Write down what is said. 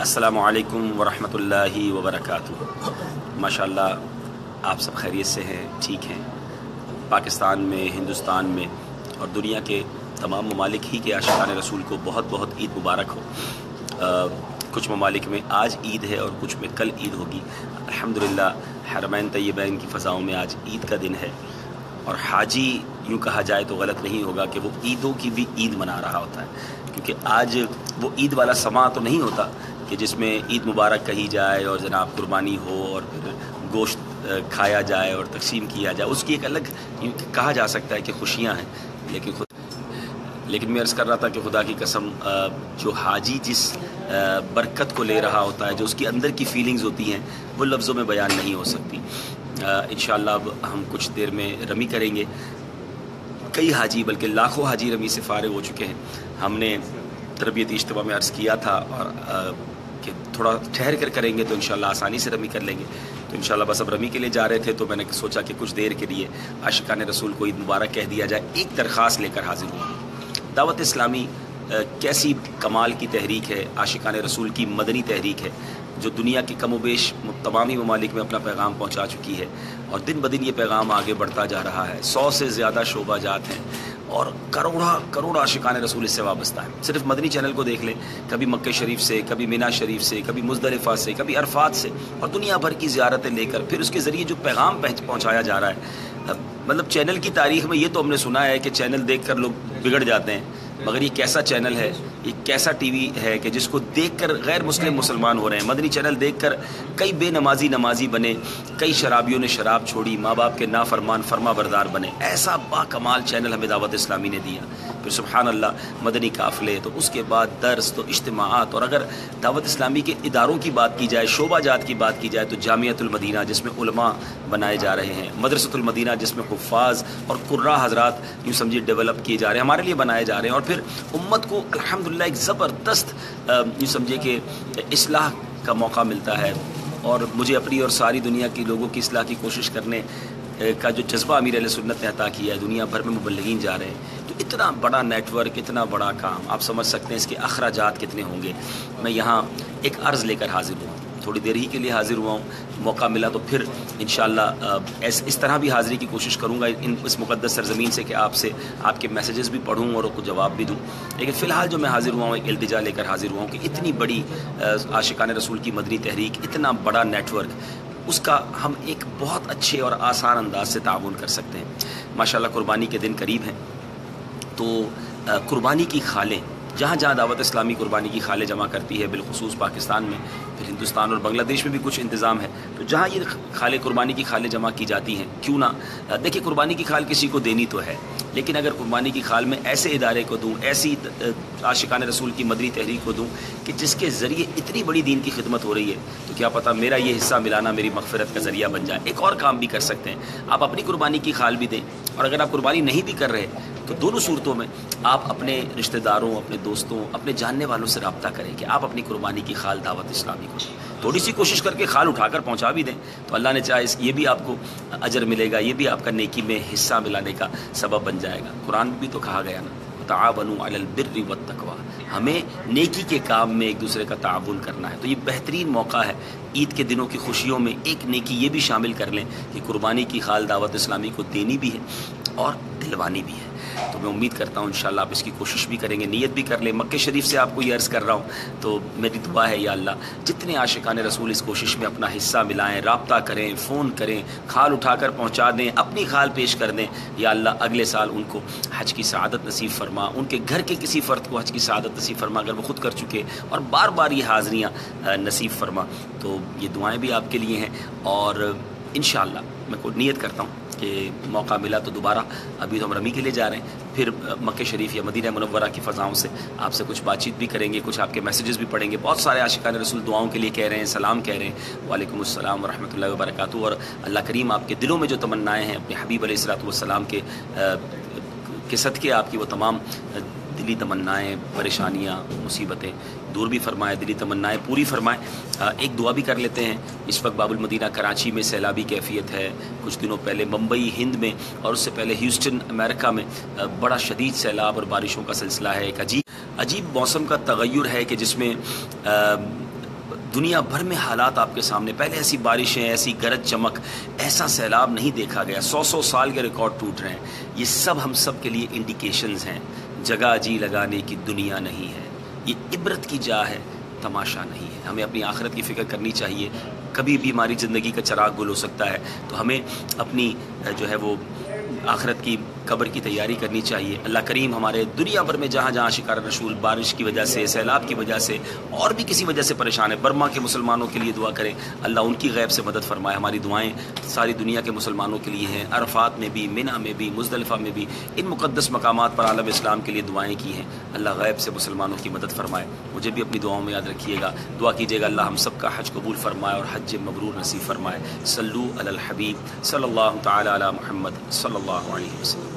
السلام علیکم ورحمۃ اللہ وبرکاتہ۔ ماشاءاللہ آپ سب خیریت سے ہیں، ٹھیک ہیں۔ پاکستان میں، ہندوستان میں اور دنیا کے تمام ممالک ہی کے عاشقان رسول کو بہت بہت عید مبارک ہو۔ کچھ ممالک میں آج عید ہے اور کچھ میں کل عید ہوگی۔ الحمدللہ حرمین طیبین کی فضاؤں میں آج عید کا دن ہے، اور حاجی یوں کہا جائے تو غلط نہیں ہوگا کہ وہ عیدوں کی بھی عید منا رہا ہوتا ہے، کیونکہ آج وہ عید والا سماں تو نہیں ہوتا کہ جس میں عید مبارک کہی جائے اور جناب قربانی ہو اور پھر گوشت کھایا جائے اور تقسیم کیا جائے۔ اس کی ایک الگ کہا جا سکتا ہے کہ خوشیاں ہیں، لیکن میں عرض کر رہا تھا کہ خدا کی قسم جو حاجی جس برکت کو لے رہا ہوتا ہے، جو اس کی اندر کی فیلنگز ہوتی ہیں، وہ لفظوں میں بیان نہیں ہو سکتی۔ انشاءاللہ اب ہم کچھ دیر میں رمی کریں گے۔ کئی حاجی بلکہ لاکھوں حاجی رمی سے فارغ ہو چکے ہیں۔ ہم نے تربیت اجتماع میں عرض کیا تھا اور کہ تھوڑا ٹھہر کر کریں گے تو انشاءاللہ آسانی سے رمی کر لیں گے، تو انشاءاللہ بس اب رمی کے لیے جا رہے تھے تو میں نے سوچا کہ کچھ دیر کے لیے عاشقان رسول کو عید مبارک کہہ دیا جائے۔ ایک درخواست لے کر حاضر ہوا۔ دعوت اسلامی کیسی کمال کی تحریک ہے، عاشقان رسول کی مدنی تحریک ہے، جو دنیا کے کم و بیش تمام ہی ممالک میں اپنا پیغام پہنچا چکی ہے، اور دن بدن یہ پیغام آگے بڑھتا جا رہا ہے۔ 100 سے زیادہ شعبہ جات ہیں اور کروڑ عاشقان رسول اس سے وابستہ ہیں۔ صرف مدنی چینل کو دیکھ لیں، کبھی مکہ شریف سے، کبھی مینا شریف سے، کبھی مزدلفہ سے، کبھی عرفات سے، اور دنیا بھر کی زیارتیں لے کر پھر اس کے ذریعے جو پیغام پہنچایا جا رہا ہے۔ مطلب چینل کی تاریخ میں یہ تو ہم نے سنا ہے کہ چینل دیکھ کر لوگ بگڑ جاتے ہیں، مگر یہ کیسا چینل ہے، یہ کیسا ٹی وی ہے کہ جس کو دیکھ کر غیر مسلم مسلمان ہو رہے ہیں۔ مدنی چینل دیکھ کر کئی بے نمازی بنے، کئی شرابیوں نے شراب چھوڑی، ماں باپ کے نافرمان فرما بردار بنے۔ ایسا با کمال چینل ہمیں دعوت اسلامی نے دیا۔ پھر سبحان اللہ مدنی قافلے، تو اس کے بعد درس، تو اجتماعات، اور اگر دعوت اسلامی کے اداروں کی بات کی جائے، شعبہ جات کی بات کی جائے، تو جامعۃ المدینہ جس میں علماء بنائے جا رہے ہیں، مدرسۃ المدینہ جس میں حفاظ اور قراء حضرات یوں سمجھے ڈیولپ کیے جا رہے ہیں، ہمارے لیے بنائے جا رہے ہیں، اور پھر امت کو الحمدللہ ایک زبردست یوں سمجھے کہ اصلاح کا موقع ملتا ہے۔ اور مجھے اپنی اور ساری دنیا کی لوگوں کی اصلاح کی کوشش کرنے کا جو جذبہ امیر اہل سنت نے عطا کیا ہے، دنیا بھر میں مبلغین جا رہے ہیں، تو اتنا بڑا نیٹ ورک، اتنا بڑا کام، آپ سمجھ سکتے ہیں اس کے اخراجات کتنے ہوں گے۔ میں یہاں ایک عرض لے کر حاضر ہوا، تھوڑی دیر ہی کے لیے حاضر ہوا ہوں، موقع ملا تو پھر انشاءاللہ اس طرح بھی حاضری کی کوشش کروں گا اس مقدس سرزمین سے کہ آپ کے میسیجز بھی پڑھوں اور کو جواب بھی دوں۔ لیکن فی الحال جو میں حاضر ہوا ہوں، ایک التجا لے کر حاضر ہوا ہوں کہ اتنی بڑی عاشقان رسول کی مدنی تحریک، اتنا بڑا نیٹ ورک، اس کا ہم ایک بہت اچھے اور آسان انداز سے تعاون کر سکتے ہیں۔ ماشاءاللہ قربانی کے دن قریب ہیں، تو قربانی کی خالیں جہاں جہاں دعوت اسلامی قربانی کی خالیں جمع کرتی ہے، بالخصوص پاکستان میں، پھر ہندوستان اور بنگلہ دیش میں بھی کچھ انتظام ہے، تو جہاں یہ خالیں قربانی کی خالیں جمع کی جاتی ہیں، کیوں نہ دیکھیں قربانی کی کھال کسی کو دینی تو ہے، لیکن اگر قربانی کی کھال میں ایسے ادارے کو دوں، ایسی عاشقان رسول کی مدنی تحریک کو دوں کہ جس کے ذریعے اتنی بڑی دین کی خدمت ہو رہی ہے، تو کیا پتہ میرا یہ حصہ ملانا میری مغفرت کا ذریعہ بن جائے۔ ایک اور کام بھی کر سکتے ہیں، آپ اپنی قربانی کی کھال بھی دیں، اور اگر آپ قربانی نہیں بھی کر رہے تو دونوں صورتوں میں آپ اپنے رشتہ داروں، اپنے دوستوں، اپنے جاننے والوں سے رابطہ کریں کہ آپ اپنی قربانی کی خال دعوت اسلامی کو تھوڑی سی کوشش کر کے خال اٹھا کر پہنچا بھی دیں، تو اللہ نے چاہے یہ بھی آپ کو اجر ملے گا، یہ بھی آپ کا نیکی میں حصہ ملانے کا سبب بن جائے گا۔ قرآن میں بھی تو کہا گیا نا، تعاونوا علی البر والتقوی، ہمیں نیکی کے کام میں ایک دوسرے کا تعاون کرنا ہے۔ تو یہ بہترین موقع ہے عید کے دنوں کی خوشیوں میں ایک نیکی یہ بھی شامل کر لیں کہ قربانی کی خال دعوت اسلامی کو دینی بھی ہے اور دلوانی بھی ہے۔ تو میں امید کرتا ہوں انشاءاللہ آپ اس کی کوشش بھی کریں گے، نیت بھی کر لیں۔ مکہ شریف سے آپ کو یہ عرض کر رہا ہوں، تو میری دعا ہے یا اللہ جتنے عاشقان رسول اس کوشش میں اپنا حصہ ملائیں، رابطہ کریں، فون کریں، کھال اٹھا کر پہنچا دیں، اپنی کھال پیش کر دیں، یا اللہ اگلے سال ان کو حج کی سعادت نصیب فرما، ان کے گھر کے کسی فرد کو حج کی سعادت نصیب فرما اگر وہ خود کر چکے، اور بار بار یہ حاضریاں نصیب فرما۔ تو یہ دعائیں بھی آپ کے لیے ہیں، اور انشاءاللہ میں کو نیت کرتا ہوں کہ موقع ملا تو دوبارہ، ابھی تو ہم رمی کے لیے جا رہے ہیں، پھر مکہ شریف یا مدینہ منورہ کی فضاؤں سے آپ سے کچھ بات چیت بھی کریں گے، کچھ آپ کے میسیجز بھی پڑھیں گے۔ بہت سارے عاشقان رسول دعاؤں کے لیے کہہ رہے ہیں، سلام کہہ رہے ہیں، وعلیکم السلام ورحمۃ اللہ وبرکاتہ، اور اللہ کریم آپ کے دلوں میں جو تمنائیں ہیں اپنے حبیب علیہ الصلوۃ والسلام کے صدقے آپ کی وہ تمام دلی تمنائیں، پریشانیاں، مصیبتیں دور بھی فرمائے، دلی تمنائیں پوری فرمائے۔ ایک دعا بھی کر لیتے ہیں۔ اس وقت باب المدینہ کراچی میں سیلابی کیفیت ہے، کچھ دنوں پہلے ممبئی ہند میں، اور اس سے پہلے ہیوسٹن امریکہ میں بڑا شدید سیلاب اور بارشوں کا سلسلہ ہے۔ ایک عجیب موسم کا تغیر ہے کہ جس میں دنیا بھر میں حالات آپ کے سامنے، پہلے ایسی بارشیں، ایسی گرج چمک، ایسا سیلاب نہیں دیکھا گیا، 100 سال کے ریکارڈ ٹوٹ رہے ہیں. یہ سب ہم سب کے لیے انڈیکیشنز ہیں. جگہ جی لگانے کی دنیا نہیں ہے، یہ عبرت کی جا ہے، تماشا نہیں ہے. ہمیں اپنی آخرت کی فکر کرنی چاہیے. کبھی بھی ہماری زندگی کا چراغ گل ہو سکتا ہے، تو ہمیں اپنی جو ہے وہ آخرت کی قبر کی تیاری کرنی چاہیے. اللہ کریم ہمارے دنیا بھر میں جہاں جہاں شکار رسول بارش کی وجہ سے، سیلاب کی وجہ سے اور بھی کسی وجہ سے پریشان ہے، برما کے مسلمانوں کے لیے دعا کریں، اللہ ان کی غیب سے مدد فرمائے. ہماری دعائیں ساری دنیا کے مسلمانوں کے لیے ہیں. عرفات میں بھی، منی میں بھی، مزدلفہ میں بھی، ان مقدس مقامات پر عالم اسلام کے لیے دعائیں کی ہیں. اللہ غیب سے مسلمانوں کی مدد فرمائے. مجھے بھی اپنی دعاؤں میں یاد رکھیے گا. دعا کیجیے گا اللہ ہم سب کا حج قبول فرمائے اور حج مبرور نصیب فرمائے. صلو علی الحبیب صلی اللہ تعالی علی محمد صلی اللہ علیہ وسلم.